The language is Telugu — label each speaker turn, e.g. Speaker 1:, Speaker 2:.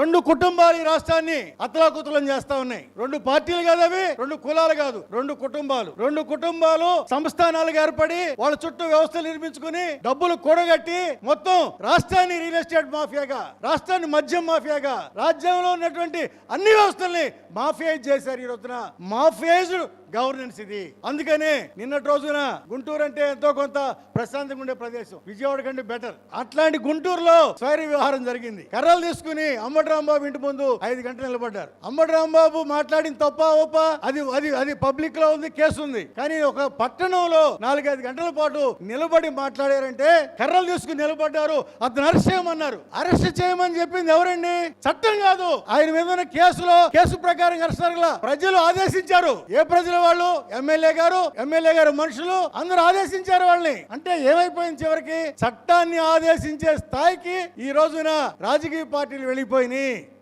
Speaker 1: రెండు కుటుంబాలు ఈ రాష్ట్రాన్ని అతలాకుతలం చేస్తా ఉన్నాయి. రెండు పార్టీలు కాదు అవి, రెండు కులాలు కాదు, రెండు కుటుంబాలు సంస్థానాలుగా ఏర్పడి వాళ్ళ చుట్టూ వ్యవస్థలు నిర్మించుకుని డబ్బులు కూడగట్టి మొత్తం రాష్ట్రాన్ని రియల్ ఎస్టేట్ మాఫియాగా, రాష్ట్రాన్ని మద్యం మాఫియాగా, రాజ్యంలో ఉన్నటువంటి అన్ని వ్యవస్థల్ని మాఫియైజ్ చేశారు. ఈ రోజున మాఫియైజ్డ్ గవర్నెన్స్ ఇది. అందుకనే నిన్నటి రోజున గుంటూరు అంటే ఎంతో కొంత ప్రశాంతంగా ఉండే ప్రదేశం, విజయవాడ కంటే బెటర్. అట్లాంటి గుంటూరులో స్వైర వ్యవహారం జరిగింది. కర్రలు తీసుకుని అంబటి రాంబాబు ఇంటి ముందు 5 గంటలు నిలబడ్డారు. అంబటి రాంబాబు మాట్లాడిన తప్ప ఒప్ప అది పబ్లిక్ లో ఉంది, కేసు ఉంది. కానీ ఒక పట్టణంలో 4-5 గంటల పాటు నిలబడి మాట్లాడారంటే కర్రలు తీసుకుని నిలబడ్డారు. అతను అరెస్ట్ చేయమన్నారు. అరెస్ట్ చేయమని చెప్పింది ఎవరండి? చట్టం కాదు. ఆయన మీద ఉన్న కేసు ప్రకారం అరెస్ట్ జరగల. ప్రజలు ఆదేశించారు. ఏ ప్రజలు? వాళ్ళు ఎమ్మెల్యే గారు మనుషులు అందరూ ఆదేశించారు వాళ్ళని. అంటే ఏమైపోయింది? చివరికి చట్టాన్ని ఆదేశించే స్థాయికి ఈ రోజున రాజకీయ పార్టీలు వెళ్ళిపోయినాయి.